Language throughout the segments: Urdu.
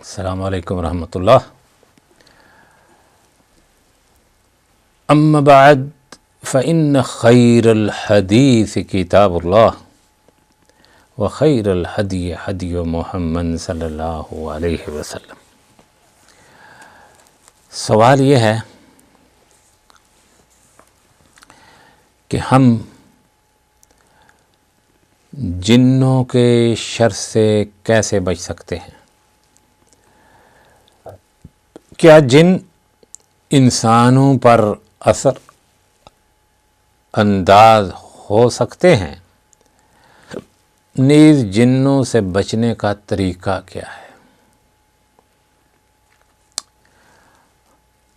السلام علیکم ورحمۃ اللہ۔ اما بعد فإن خیر الحدیث کتاب اللہ وخیر الہدی ہدی محمد صلی اللہ علیہ وسلم۔ سوال یہ ہے کہ ہم جنوں کے شر سے کیسے بچ سکتے ہیں؟ کیا جن انسانوں پر اثر انداز ہو سکتے ہیں؟ نیز جنوں سے بچنے کا طریقہ کیا ہے؟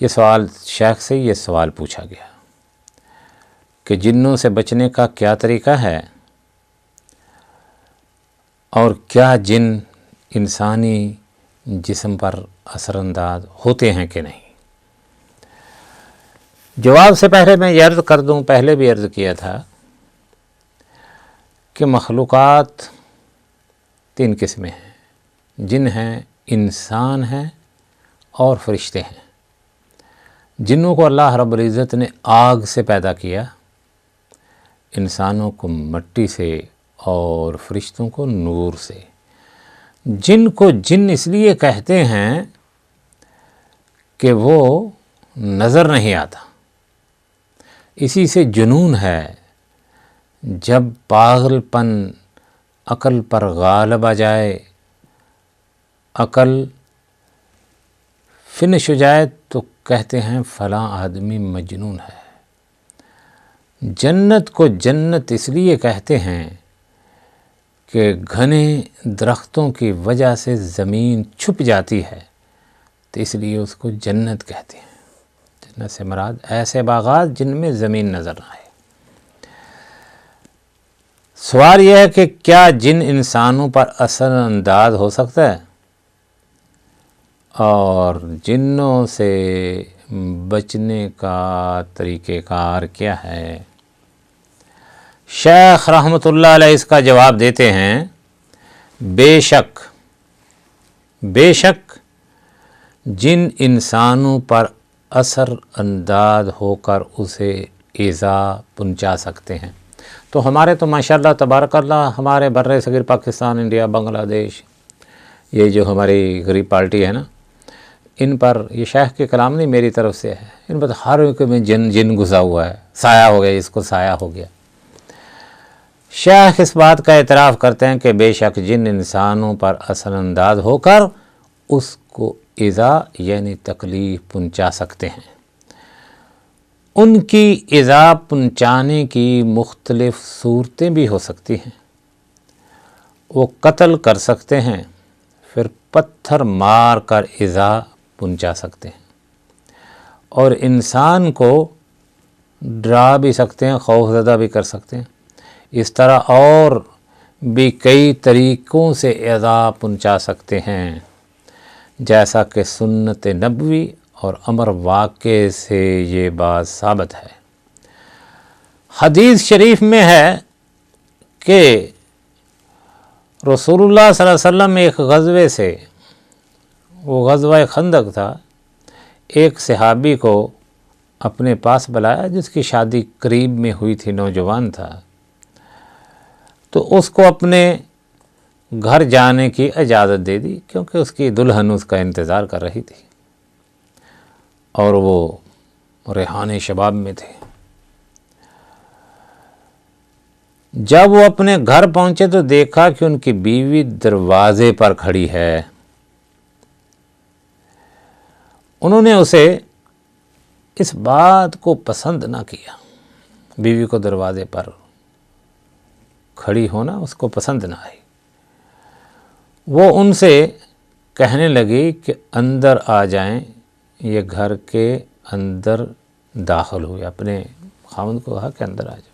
یہ سوال شیخ سے یہ سوال پوچھا گیا کہ جنوں سے بچنے کا کیا طریقہ ہے اور کیا جن انسانی جسم پر اثر انداز ہوتے ہیں کہ نہیں۔ جواب سے پہلے میں یہ عرض کر دوں، پہلے بھی عرض کیا تھا کہ مخلوقات تین قسمیں ہیں، جن ہیں، انسان ہیں اور فرشتے ہیں۔ جنوں کو اللہ رب العزت نے آگ سے پیدا کیا، انسانوں کو مٹی سے اور فرشتوں کو نور سے۔ جن کو جن اس لیے کہتے ہیں کہ وہ نظر نہیں آتا، اسی سے جنون ہے۔ جب پاگل پن عقل پر غالب آ جائے، عقل فنش ہو جائے تو کہتے ہیں فلاں آدمی مجنون ہے۔ جنت کو جنت اس لیے کہتے ہیں کہ گھنے درختوں کی وجہ سے زمین چھپ جاتی ہے، تو اس لیے اس کو جنت کہتے ہیں۔ جنت سے مراد ایسے باغات جن میں زمین نظر نہ آئے۔ سوال یہ ہے کہ کیا جن انسانوں پر اثر انداز ہو سکتا ہے اور جنوں سے بچنے کا طریقہ کار کیا ہے؟ شیخ رحمۃ اللہ علیہ اس کا جواب دیتے ہیں، بے شک جن انسانوں پر اثر انداز ہو کر اسے ایذا پہنچا سکتے ہیں۔ تو ہمارے تو ماشاءاللہ تبارک اللہ ہمارے بر صغیر پاکستان، انڈیا، بنگلہ دیش، یہ جو ہماری غریب پارٹی ہے نا، ان پر یہ شیخ کے کلام نہیں میری طرف سے ہے، ان پر ہر ایک میں جن گھسا ہوا ہے، سایہ ہو گیا، اس کو سایہ ہو گیا۔ شیخ اس بات کا اعتراف کرتے ہیں کہ بے شک جن انسانوں پر اثر انداز ہو کر اس کو ایذا یعنی تکلیف پہنچا سکتے ہیں۔ ان کی ایذا پہنچانے کی مختلف صورتیں بھی ہو سکتی ہیں۔ وہ قتل کر سکتے ہیں، پھر پتھر مار کر ایذا پہنچا سکتے ہیں، اور انسان کو ڈرا بھی سکتے ہیں، خوف زدہ بھی کر سکتے ہیں۔ اس طرح اور بھی کئی طریقوں سے ایذا پہنچا سکتے ہیں، جیسا کہ سنت نبوی اور امر واقع سے یہ بات ثابت ہے۔ حدیث شریف میں ہے کہ رسول اللہ صلی اللہ علیہ وسلم ایک غزوے سے، وہ غزوہ خندق تھا، ایک صحابی کو اپنے پاس بلایا جس کی شادی قریب میں ہوئی تھی، نوجوان تھا، تو اس کو اپنے گھر جانے کی اجازت دے دی، کیونکہ اس کی دلہن اس کا انتظار کر رہی تھی اور وہ ریحان شباب میں تھے۔ جب وہ اپنے گھر پہنچے تو دیکھا کہ ان کی بیوی دروازے پر کھڑی ہے۔ انہوں نے اسے اس بات کو پسند نہ کیا، بیوی کو دروازے پر کھڑی ہونا اس کو پسند نہ آئی۔ وہ ان سے کہنے لگی کہ اندر آ جائیں، یہ گھر کے اندر داخل ہوئے، اپنے خاوند کو کہا کہ اندر آ جائیں۔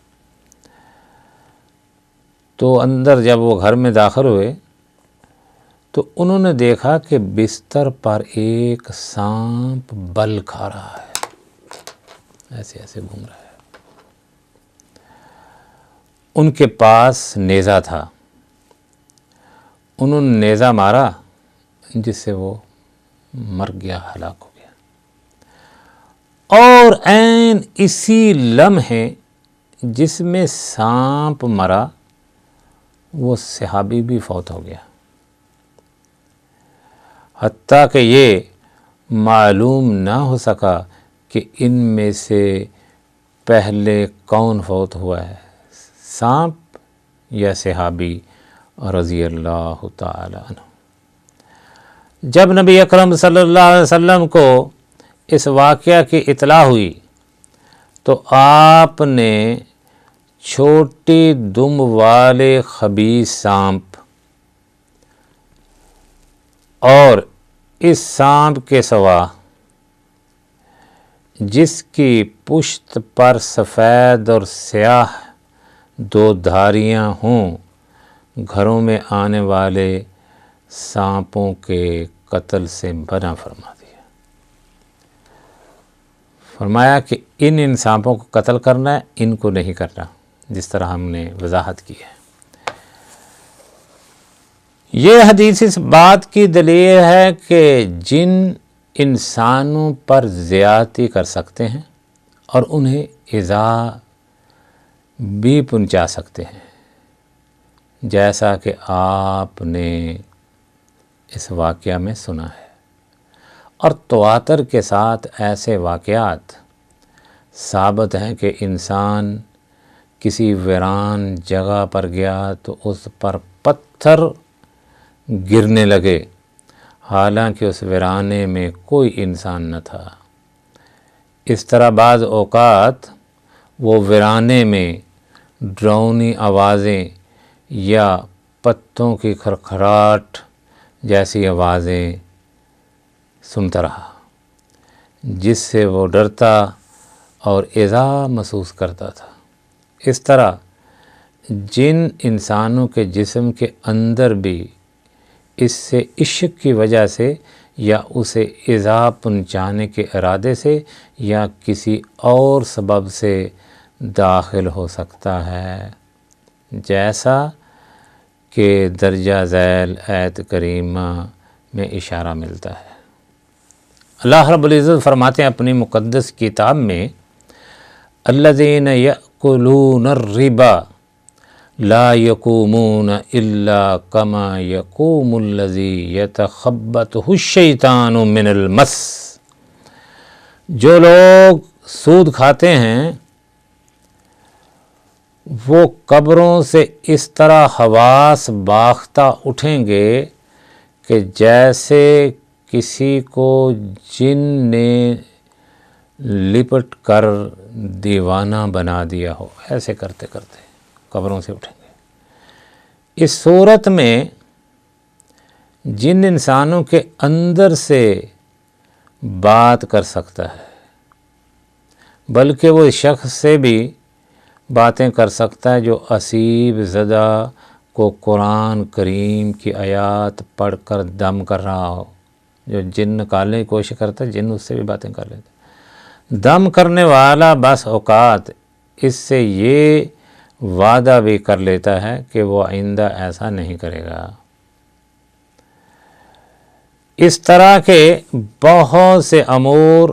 تو اندر جب وہ گھر میں داخل ہوئے تو انہوں نے دیکھا کہ بستر پر ایک سانپ بل کھا رہا ہے، ایسے ایسے گھوم رہا ہے۔ ان کے پاس نیزہ تھا، انہوں نے نیزہ مارا، جس سے وہ مر گیا، ہلاک ہو گیا۔ اور عین اسی لمحے جس میں سانپ مرا وہ صحابی بھی فوت ہو گیا، حتیٰ کہ یہ معلوم نہ ہو سکا کہ ان میں سے پہلے کون فوت ہوا ہے، سانپ یا صحابی رضی اللہ تعالی عنہ۔ جب نبی اکرم صلی اللہ علیہ وسلم کو اس واقعہ کی اطلاع ہوئی تو آپ نے چھوٹی دم والے خبیث سانپ اور اس سانپ کے سوا جس کی پشت پر سفید اور سیاہ دو دھاریاں ہوں گھروں میں آنے والے سانپوں کے قتل سے منع فرما دیا۔ فرمایا کہ ان سانپوں کو قتل کرنا ہے، ان کو نہیں کرنا، جس طرح ہم نے وضاحت کی ہے۔ یہ حدیث اس بات کی دلیل ہے کہ جن انسانوں پر زیادتی کر سکتے ہیں اور انہیں ایذا بھی پہنچا سکتے ہیں، جیسا کہ آپ نے اس واقعہ میں سنا ہے، اور تواتر کے ساتھ ایسے واقعات ثابت ہیں کہ انسان کسی ویران جگہ پر گیا تو اس پر پتھر گرنے لگے، حالانکہ اس ویرانے میں کوئی انسان نہ تھا۔ اس طرح بعض اوقات وہ ویرانے میں ڈراؤنی آوازیں یا پتوں کی کھڑکھڑاہٹ جیسی آوازیں سنتا رہا، جس سے وہ ڈرتا اور ایذا محسوس کرتا تھا۔ اس طرح جن انسانوں کے جسم کے اندر بھی اس سے عشق کی وجہ سے یا اسے ایذا پہنچانے کے ارادے سے یا کسی اور سبب سے داخل ہو سکتا ہے، جیسا کہ درجہ ذیل آیت کریمہ میں اشارہ ملتا ہے۔ اللہ رب العزت فرماتے ہیں اپنی مقدس کتاب میں، الذین یأکلون الربا لا یقومون الا کما یقوم الذی یتخبطہ الشیطان من المس۔ جو لوگ سود کھاتے ہیں وہ قبروں سے اس طرح حواس باختہ اٹھیں گے کہ جیسے کسی کو جن نے لپٹ کر دیوانہ بنا دیا ہو، ایسے کرتے کرتے قبروں سے اٹھیں گے۔ اس صورت میں جن انسانوں کے اندر سے بات کر سکتا ہے، بلکہ وہ اس شخص سے بھی باتیں کر سکتا ہے جو اسیب زدہ کو قرآن کریم کی آیات پڑھ کر دم کر رہا ہو۔ جو جن نکالنے کی کوشش کرتا ہے، جن اس سے بھی باتیں کر لیتے۔ دم کرنے والا بس اوقات اس سے یہ وعدہ بھی کر لیتا ہے کہ وہ آئندہ ایسا نہیں کرے گا۔ اس طرح کے بہت سے امور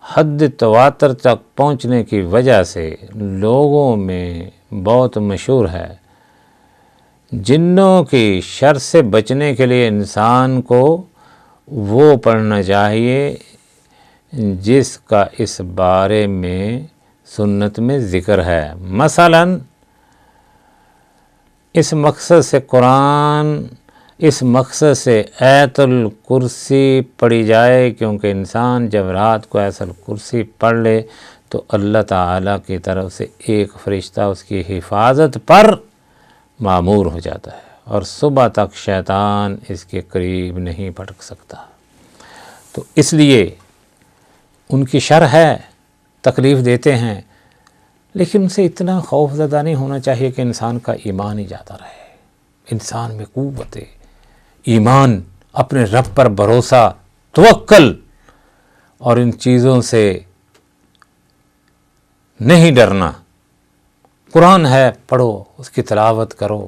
حد تواتر تک پہنچنے کی وجہ سے لوگوں میں بہت مشہور ہے۔ جنوں کی شر سے بچنے کے لیے انسان کو وہ پڑھنا چاہیے جس کا اس بارے میں سنت میں ذکر ہے۔ مثلا اس مقصد سے آیت الکرسی پڑھی جائے، کیونکہ انسان جب رات کو آیت الکرسی پڑھ لے تو اللہ تعالیٰ کی طرف سے ایک فرشتہ اس کی حفاظت پر مامور ہو جاتا ہے، اور صبح تک شیطان اس کے قریب نہیں پھٹک سکتا۔ تو اس لیے ان کی شر ہے، تکلیف دیتے ہیں، لیکن ان سے اتنا خوف زدہ نہیں ہونا چاہیے کہ انسان کا ایمان ہی جاتا رہے۔ انسان میں قوت ایمان، اپنے رب پر بھروسہ، توکل، اور ان چیزوں سے نہیں ڈرنا۔ قرآن ہے، پڑھو، اس کی تلاوت کرو،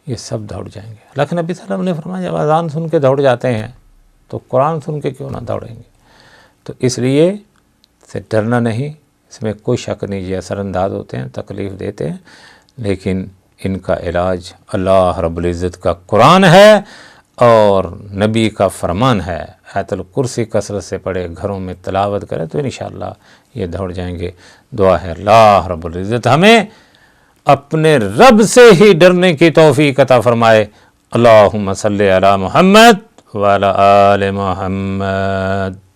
یہ سب دوڑ جائیں گے۔ لیکن نبی صلی اللہ علیہ وسلم نے فرمایا جب اذان سن کے دوڑ جاتے ہیں تو قرآن سن کے کیوں نہ دوڑیں گے؟ تو اس لیے سے ڈرنا نہیں، اس میں کوئی شک نہیں، یہ اثر انداز ہوتے ہیں، تکلیف دیتے ہیں، لیکن ان کا علاج اللہ رب العزت کا قرآن ہے اور نبی کا فرمان ہے۔ آیت الکرسی کثرت سے پڑھے، گھروں میں تلاوت کرے تو انشاءاللہ یہ دوڑ جائیں گے۔ دعا ہے اللہ رب العزت ہمیں اپنے رب سے ہی ڈرنے کی توفیق عطا فرمائے۔ اللہم صلی علی محمد وعلی آل محمد۔